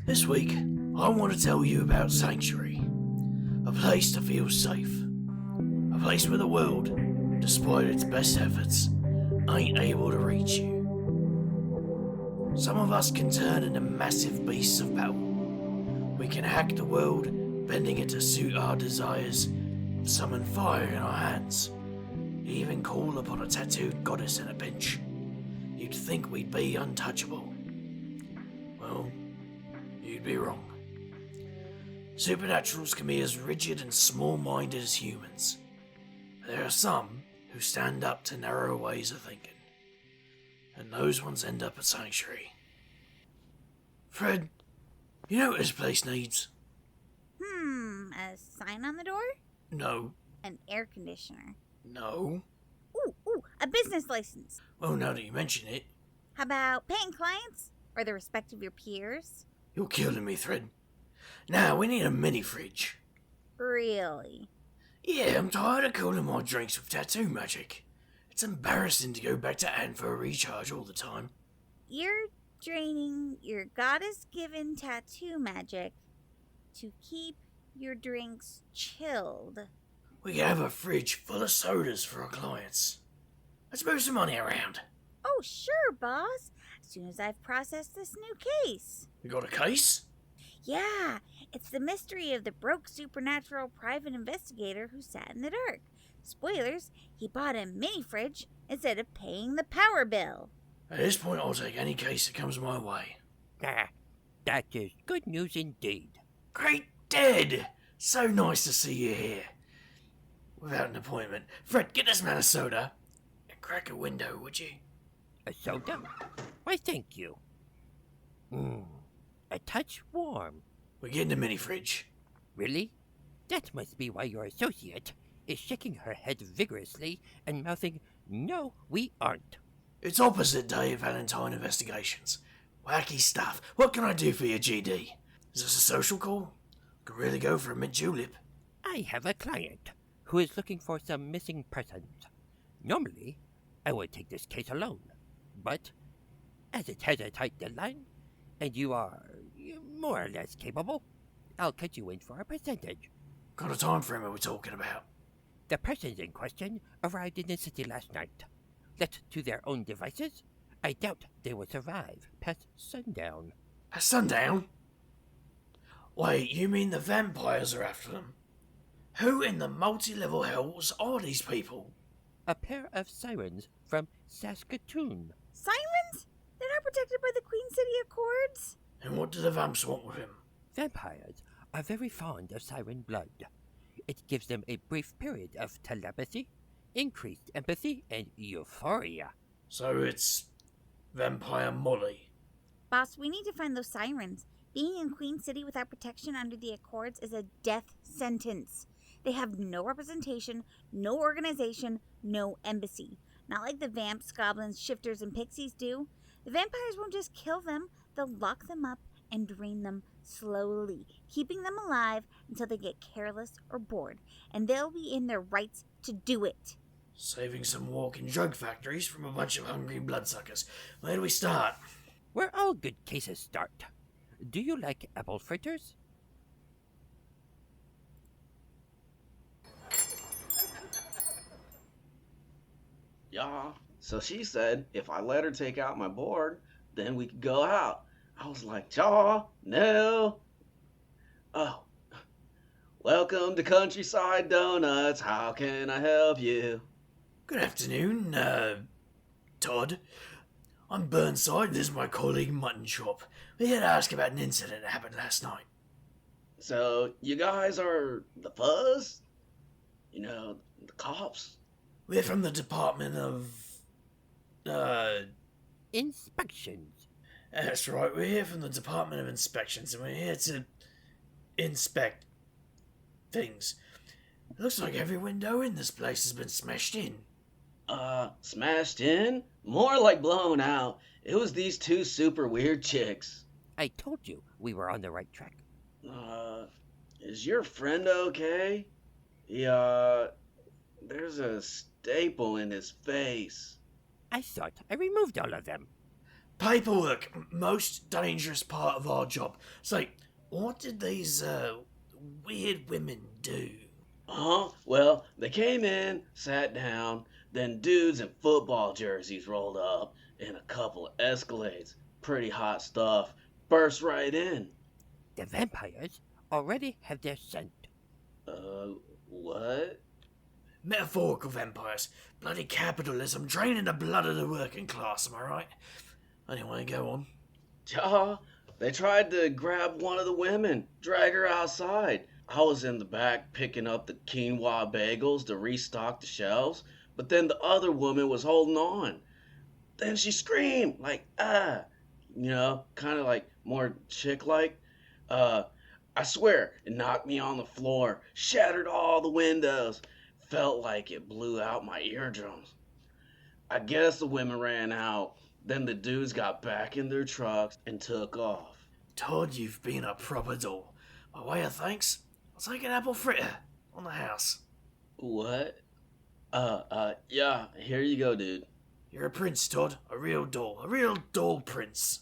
This week, I want to tell you about Sanctuary, a place to feel safe, a place where the world, despite its best efforts, ain't able to reach you. Some of us can turn into massive beasts of battle. We can hack the world, bending it to suit our desires, summon fire in our hands, even call upon a tattooed goddess in a pinch. You'd think we'd be untouchable. Well, you'd be wrong. Supernaturals can be as rigid and small-minded as humans. But there are some who stand up to narrow ways of thinking. And those ones end up at Sanctuary. Fred, you know what this place needs? A sign on the door? No. An air conditioner. No. Ooh, a business license. Well, now that you mention it. How about paying clients? Or the respect of your peers? You're killing me, Fred. Now, we need a mini fridge. Really? Yeah, I'm tired of cooling my drinks with tattoo magic. It's embarrassing to go back to Anne for a recharge all the time. You're draining your goddess-given tattoo magic to keep your drinks chilled. We have a fridge full of sodas for our clients. Let's move some money around. Oh, sure, boss. As soon as I've processed this new case. You got a case? Yeah, it's the mystery of the broke supernatural private investigator who sat in the dark. Spoilers, he bought a mini fridge instead of paying the power bill. At this point, I'll take any case that comes my way. That is good news indeed. Great Dad! So nice to see you here. Without an appointment. Fred, get this man a soda. And crack a window, would you? A soda? Why, thank you. A touch warm. We're getting a mini fridge. Really? That must be why your associate is shaking her head vigorously and mouthing, "No, we aren't." It's opposite day of Valentine investigations. Wacky stuff. What can I do for you, GD? Is this a social call? Could really go for a mint-julep. I have a client who is looking for some missing persons. Normally, I would take this case alone, but as it has a tight deadline, and you are more or less capable, I'll cut you in for a percentage. What kind of time frame are we talking about? The persons in question arrived in the city last night. Left to their own devices, I doubt they will survive past sundown. At sundown? Wait, you mean the vampires are after them? Who in the multi-level hells are these people? A pair of sirens from Saskatoon. Sirens? They're not protected by the Queen City Accords? And what do the vamps want with him? Vampires are very fond of siren blood. It gives them a brief period of telepathy, increased empathy, and euphoria. So it's Vampire Molly. Boss, we need to find those sirens. Being in Queen City without protection under the Accords is a death sentence. They have no representation, no organization, no embassy. Not like the vamps, goblins, shifters, and pixies do. The vampires won't just kill them, they'll lock them up and drain them slowly, keeping them alive until they get careless or bored, and they'll be in their rights to do it. Saving some walking drug factories from a bunch of hungry bloodsuckers. Where do we start? Where all good cases start. Do you like apple fritters? Yeah, so she said if I let her take out my board, then we could go out. I was like, "Jaw, no." Oh, welcome to Countryside Donuts. How can I help you? Good afternoon, Todd. I'm Burnside, and this is my colleague Mutton Chop. We're here to ask about an incident that happened last night. So you guys are the Fuzz? You know, the cops? We're from the Department of... Inspections. That's right, we're here from the Department of Inspections, and we're here to inspect things. It looks like every window in this place has been smashed in. Smashed in? More like blown out. It was these two super weird chicks. I told you we were on the right track. Is your friend okay? There's a staple in his face. I thought I removed all of them. Paperwork, most dangerous part of our job. Say, what did these, weird women do? Well, they came in, sat down, then dudes in football jerseys rolled up in a couple of Escalades. Pretty hot stuff. Burst right in. The vampires already have their scent. What? Metaphorical vampires. Bloody capitalism draining the blood of the working class, am I right? Anyway, go on. Yeah, they tried to grab one of the women, drag her outside. I was in the back picking up the quinoa bagels to restock the shelves, but then the other woman was holding on. Then she screamed, like, ah, kind of like more chick-like. I swear, it knocked me on the floor, shattered all the windows, felt like it blew out my eardrums. I guess the women ran out, then the dudes got back in their trucks and took off. Todd, you've been a proper doll. By way of thanks, I'll take an apple fritter on the house. What? Yeah, here you go, dude. You're a prince, Todd. A real doll prince.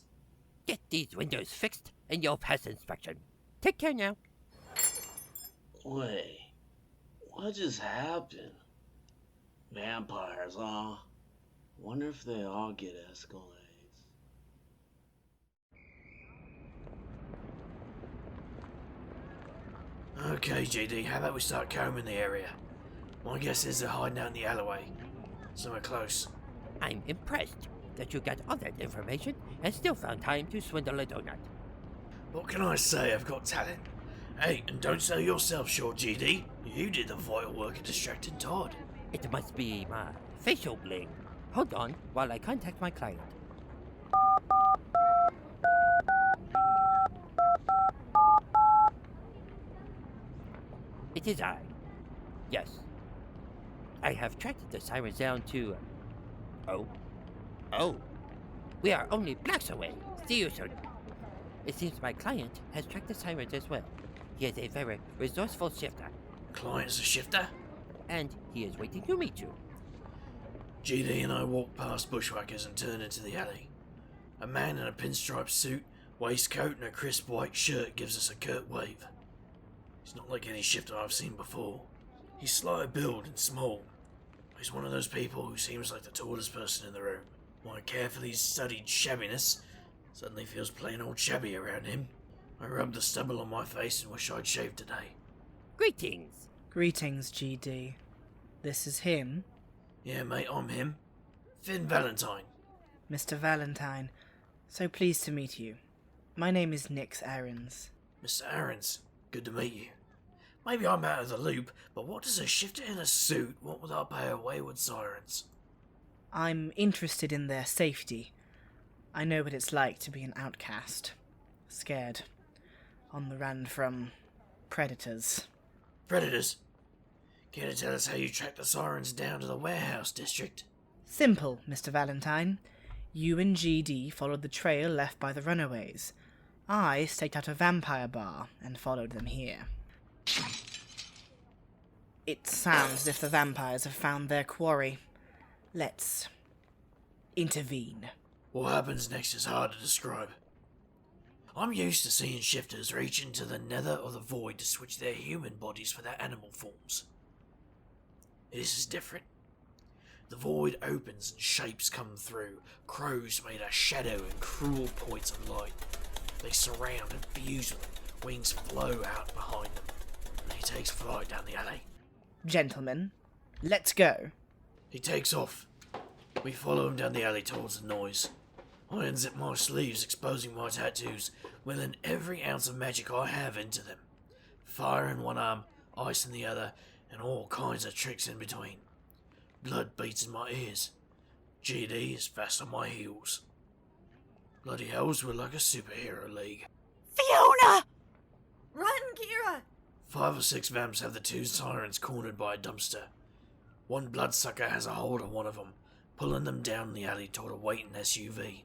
Get these windows fixed and you'll pass inspection. Take care now. Wait, what just happened? Vampires, huh? Wonder if they all get Escalades. Okay, GD, how about we start combing the area? My guess is they're hiding out in the alleyway. Somewhere close. I'm impressed that you got all that information and still found time to swindle a donut. What can I say? I've got talent. Hey, and don't sell yourself short, GD. You did the vital work of distracting Todd. It must be my facial bling. Hold on while I contact my client. It is I. Yes. I have tracked the sirens down to... Oh. We are only blocks away. See you soon. It seems my client has tracked the sirens as well. He is a very resourceful shifter. Client's a shifter? And he is waiting to meet you. GD and I walk past bushwhackers and turn into the alley. A man in a pinstripe suit, waistcoat and a crisp white shirt gives us a curt wave. He's not like any shifter I've seen before. He's slight build and small. He's one of those people who seems like the tallest person in the room. My carefully studied shabbiness suddenly feels plain old shabby around him. I rub the stubble on my face and wish I'd shaved today. Greetings. Greetings, GD. This is him? Yeah, mate, I'm him. Finn Valentine. Mr. Valentine, so pleased to meet you. My name is Nix Sirens. Mr. Sirens, good to meet you. Maybe I'm out of the loop, but what does a shifter in a suit want with our pair of wayward sirens? I'm interested in their safety. I know what it's like to be an outcast. Scared. On the run from predators. Predators? Care to tell us how you tracked the sirens down to the warehouse district? Simple, Mr. Valentine. You and GD followed the trail left by the runaways. I staked out a vampire bar and followed them here. It sounds as if the vampires have found their quarry. Let's intervene. What happens next is hard to describe. I'm used to seeing shifters reach into the nether or the void to switch their human bodies for their animal forms. This is different. The void opens and shapes come through, crows made of shadow and cruel points of light. They surround and fuse with them, wings flow out behind them, and he takes flight down the alley. Gentlemen, let's go. He takes off. We follow him down the alley towards the noise. I unzip my sleeves, exposing my tattoos, willing every ounce of magic I have into them. Fire in one arm, ice in the other, and all kinds of tricks in between. Blood beats in my ears. GD is fast on my heels. Bloody hells, we're like a superhero league. Fiona! Run, Kira! 5 or 6 vamps have the 2 sirens cornered by a dumpster. One bloodsucker has a hold on one of them, pulling them down the alley toward a waiting SUV.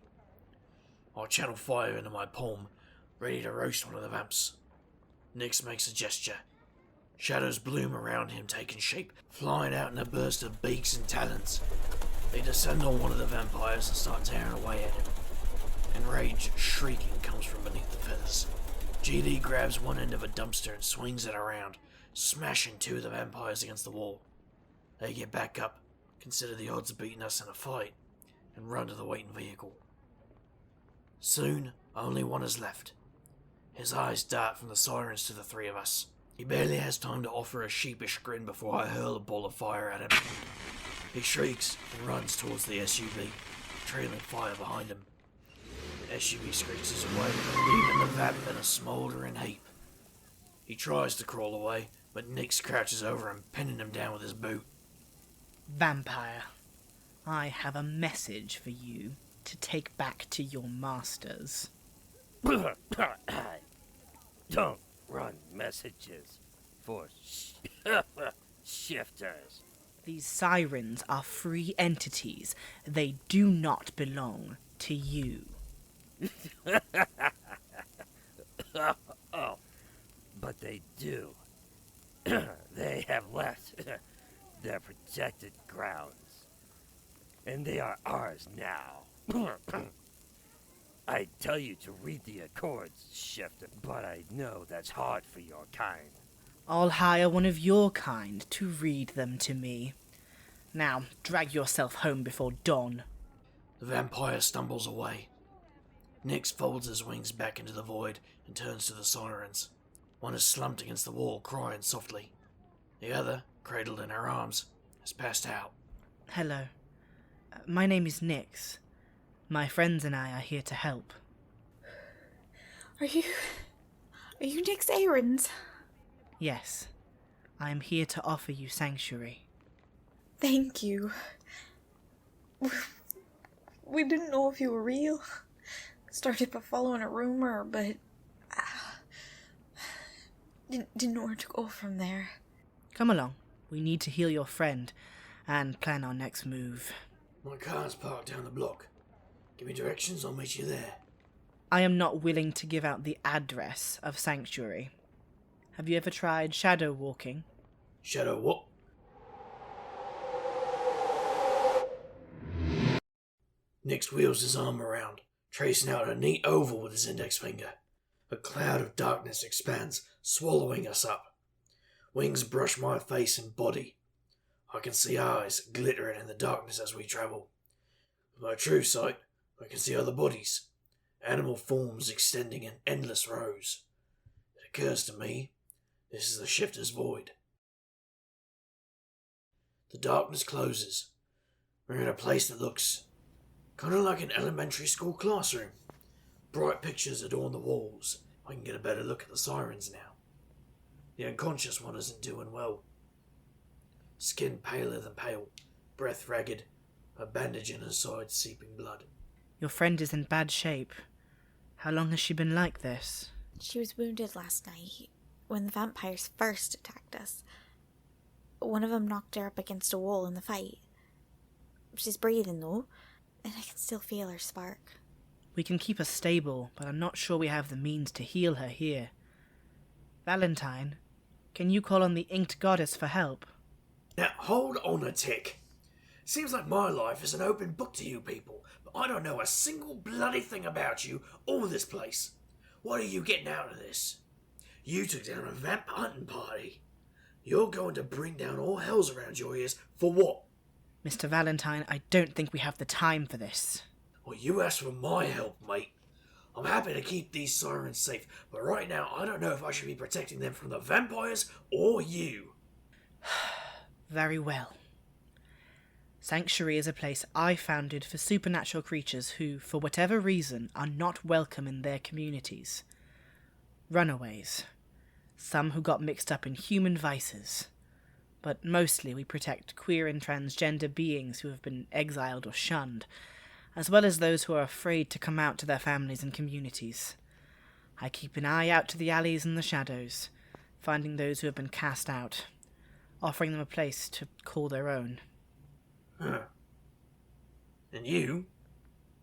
I channel fire into my palm, ready to roast one of the vamps. Nix makes a gesture. Shadows bloom around him, taking shape, flying out in a burst of beaks and talons. They descend on one of the vampires and start tearing away at him. Enraged shrieking comes from beneath the feathers. GD grabs one end of a dumpster and swings it around, smashing two of the vampires against the wall. They get back up, consider the odds of beating us in a fight, and run to the waiting vehicle. Soon, only one is left. His eyes dart from the Sirens to the three of us. He barely has time to offer a sheepish grin before I hurl a ball of fire at him. He shrieks and runs towards the SUV, trailing fire behind him. The SUV screeches away, leaving the vamp in a smouldering heap. He tries to crawl away, but Nix crouches over him, pinning him down with his boot. Vampire, I have a message for you to take back to your masters. Don't run messages for shifters. These sirens are free entities. They do not belong to you. Oh, but they do. They have left their protected grounds, and they are ours now. I tell you to read the Accords, Shifter, but I know that's hard for your kind. I'll hire one of your kind to read them to me. Now, drag yourself home before dawn. The vampire stumbles away. Nix folds his wings back into the void and turns to the Sirens. One is slumped against the wall, crying softly. The other, cradled in her arms, has passed out. Hello. My name is Nix. My friends and I are here to help. Are you Nick Sirens? Yes. I am here to offer you sanctuary. Thank you. We didn't know if you were real. Started by following a rumor, but didn't know where to go from there. Come along. We need to heal your friend and plan our next move. My car's parked down the block. Give me directions, I'll meet you there. I am not willing to give out the address of sanctuary. Have you ever tried shadow walking? Shadow what? Nix wheels his arm around, tracing out a neat oval with his index finger. A cloud of darkness expands, swallowing us up. Wings brush my face and body. I can see eyes glittering in the darkness as we travel. With my true sight, I can see other bodies, animal forms extending in endless rows. It occurs to me, this is the Shifter's Void. The darkness closes. We're in a place that looks kind of like an elementary school classroom. Bright pictures adorn the walls. I can get a better look at the Sirens now. The unconscious one isn't doing well. Skin paler than pale, breath ragged, a bandage in her side seeping blood. Your friend is in bad shape. How long has she been like this? She was wounded last night when the vampires first attacked us. One of them knocked her up against a wall in the fight. She's breathing though, and I can still feel her spark. We can keep her stable, but I'm not sure we have the means to heal her here. Valentine, can you call on the Inked Goddess for help? Now, hold on a tick. Seems like my life is an open book to you people, but I don't know a single bloody thing about you or this place. What are you getting out of this? You took down a vamp hunting party. You're going to bring down all hells around your ears for what? Mr. Valentine, I don't think we have the time for this. Well, you asked for my help, mate. I'm happy to keep these Sirens safe, but right now I don't know if I should be protecting them from the vampires or you. Very well. Sanctuary is a place I founded for supernatural creatures who, for whatever reason, are not welcome in their communities. Runaways. Some who got mixed up in human vices. But mostly we protect queer and transgender beings who have been exiled or shunned, as well as those who are afraid to come out to their families and communities. I keep an eye out to the alleys and the shadows, finding those who have been cast out, offering them a place to call their own. Huh. And you?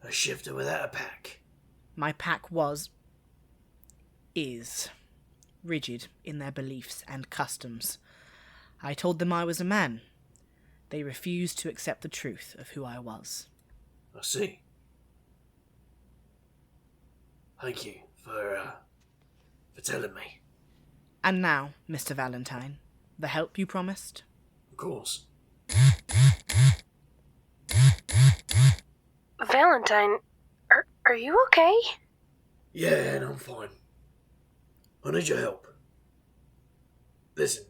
A shifter without a pack. My pack was is rigid in their beliefs and customs. I told them I was a man. They refused to accept the truth of who I was. I see. Thank you for telling me. And now, Mr. Valentine, the help you promised? Of course. Valentine, are you okay? Yeah, and I'm fine. I need your help. Listen,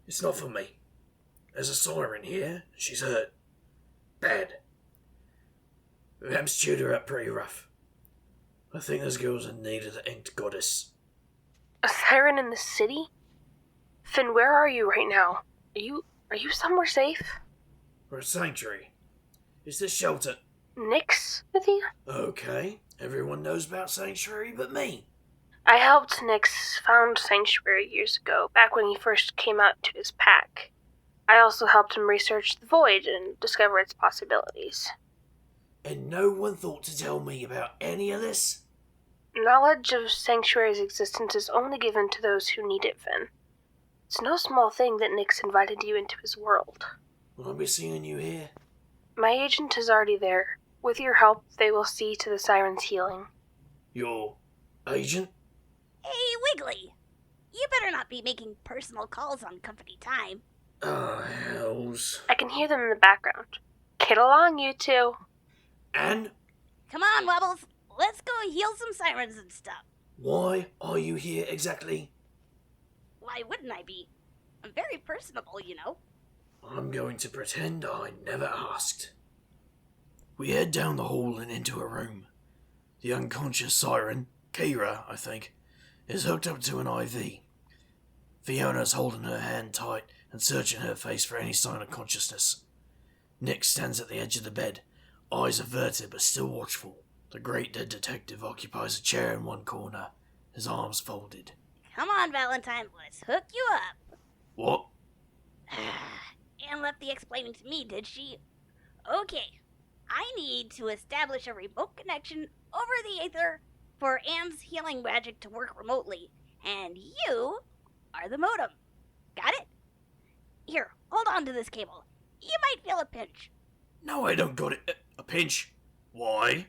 it's not for me. There's a siren here, and she's hurt. Bad. Vamp stewed her up pretty rough. I think those girls in need of the inked goddess. A siren in the city? Finn, where are you right now? Are you somewhere safe? We're a sanctuary. Is this shelter? Nyx with you? Okay, everyone knows about sanctuary but me. I helped Nyx found Sanctuary years ago, back when he first came out to his pack. I also helped him research the Void and discover its possibilities. And no one thought to tell me about any of this? Knowledge of Sanctuary's existence is only given to those who need it, Finn. It's no small thing that Nyx invited you into his world. Will I be seeing you here? My agent is already there. With your help, they will see to the Sirens' healing. Your agent? Hey, Wiggly! You better not be making personal calls on company time. Oh, hells. I can hear them in the background. Get along, you two. And Come on, Webbles. Let's go heal some sirens and stuff. why are you here exactly? Why wouldn't I be? I'm very personable, you know. I'm going to pretend I never asked. We head down the hall and into a room. The unconscious siren, Kira, I think, is hooked up to an IV. Fiona's holding her hand tight and searching her face for any sign of consciousness. Nick stands at the edge of the bed, eyes averted but still watchful. The great dead detective occupies a chair in one corner, his arms folded. Come on, Valentine. Let's hook you up. What? Anne left the explaining to me, did she? Okay. I need to establish a remote connection over the Aether for Anne's healing magic to work remotely. And you are the modem. Got it? Here, hold on to this cable. You might feel a pinch. No, I don't got it. A pinch. Why?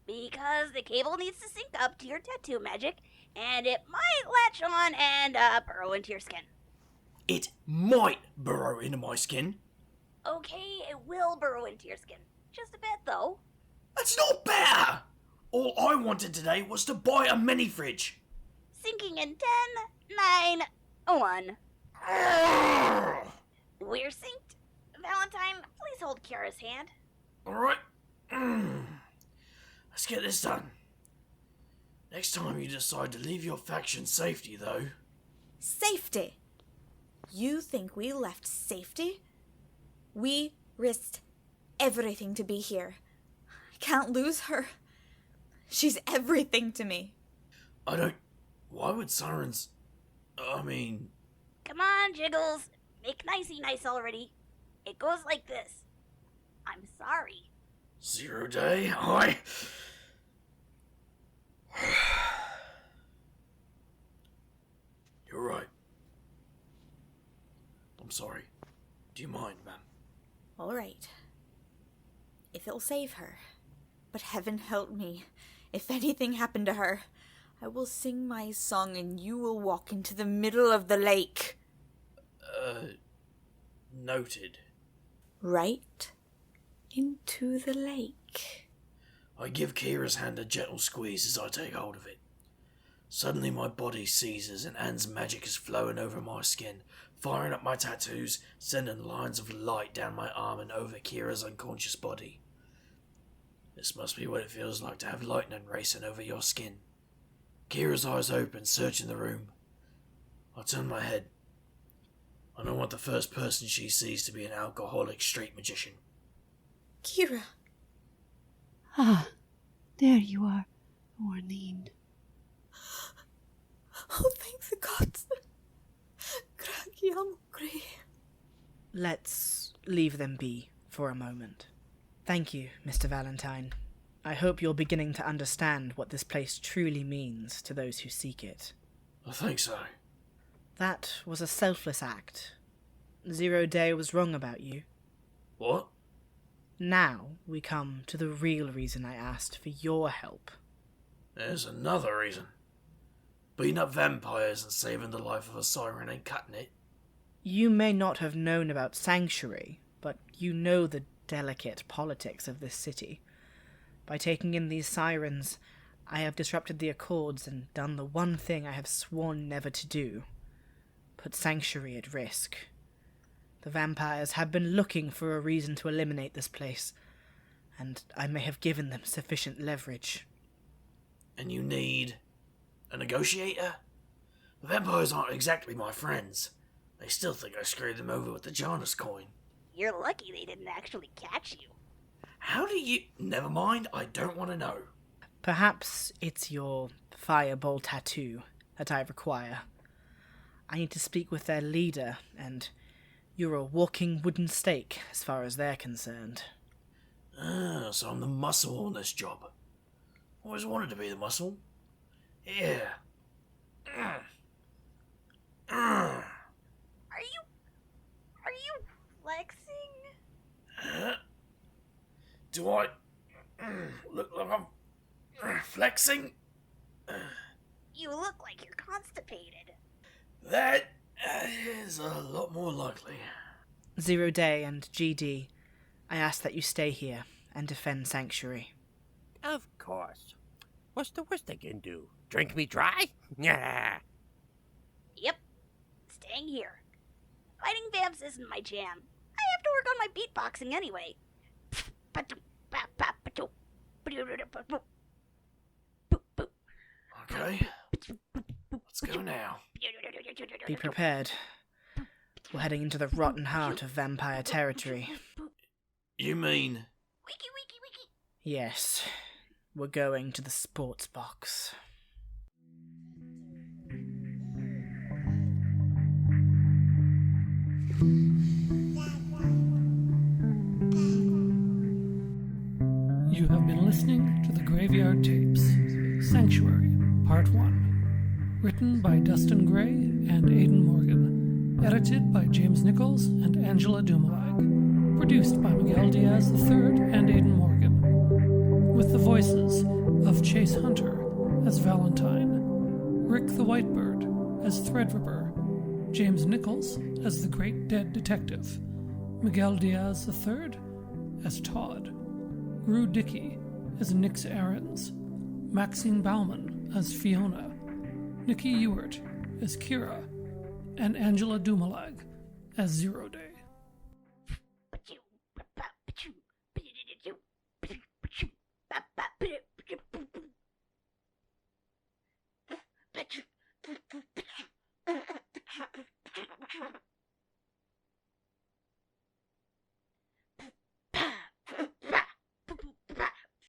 Because the cable needs to sync up to your tattoo magic, and it might latch on and burrow into your skin. It might burrow into my skin. Okay, it will burrow into your skin. Just a bit, though. That's not better! All I wanted today was to buy a mini fridge. Sinking in 10, 9, 1. We're synced. Valentine, please hold Kiara's hand. Alright. Let's get this done. Next time you decide to leave your faction's safety, though. Safety? You think we left safety? We risked everything to be here. I can't lose her. She's everything to me. I don't... Why would Sirens... I mean... Come on, Jiggles. Make nicey nice already. It goes like this. I'm sorry. 0 day, I... You're right. I'm sorry. Do you mind, ma'am? All right. If it'll save her. But heaven help me. If anything happened to her, I will sing my song and you will walk into the middle of the lake. Noted. Right into the lake. I give Kira's hand a gentle squeeze as I take hold of it. Suddenly my body seizes and Anne's magic is flowing over my skin, firing up my tattoos, sending lines of light down my arm and over Kira's unconscious body. This must be what it feels like to have lightning racing over your skin. Kira's eyes open, searching the room. I turn my head. I don't want the first person she sees to be an alcoholic street magician. Kira. Ah, there you are, Ornine. Oh, thank the gods. Graciamo Grey. Let's leave them be for a moment. Thank you, Mr. Valentine. I hope you're beginning to understand what this place truly means to those who seek it. I think so. That was a selfless act. 0 Day was wrong about you. What? Now we come to the real reason I asked for your help. There's another reason. Beating up vampires and saving the life of a siren ain't cutting it. You may not have known about Sanctuary, but you know the delicate politics of this city. By taking in these sirens, I have disrupted the Accords and done the one thing I have sworn never to do. Put Sanctuary at risk. The vampires have been looking for a reason to eliminate this place, and I may have given them sufficient leverage. And you need a negotiator? The vampires aren't exactly my friends. They still think I screwed them over with the Janus coin. You're lucky they didn't actually catch you. How do you... Never mind, I don't want to know. Perhaps it's your fireball tattoo that I require. I need to speak with their leader, and you're a walking wooden stake as far as they're concerned. Ah, so I'm the muscle on this job. Always wanted to be the muscle. Yeah. Are you flexing? Do I look like I'm flexing? You look like you're constipated. That is a lot more likely. 0 Day and GD, I ask that you stay here and defend Sanctuary. Of course. What's the worst they can do? Drink me dry? Yeah. Yep. Staying here. Fighting vamps isn't my jam. I have to work on my beatboxing anyway. Okay. Let's go now. Be prepared. We're heading into the rotten heart of vampire territory. You mean... Wiki, wiki, wiki. Yes, we're going to the sports box. You have been listening to the Graveyard Tapes, Sanctuary, Part 1. Written by Dustin Gray and Aidan Morgan. Edited by James Nichols and Angela Dumoulin. Produced by Miguel Diaz III and Aidan Morgan. With the voices of Chase Hunter as Valentine, Rick the Whitebird as Threadripper, James Nichols as the Great Dead Detective, Miguel Diaz III as Todd, Rue Dickey as Nix Aarons, Maxine Bauman as Fiona, Nikki Ewart as Kira, and Angela Dumoulin as 0 Day.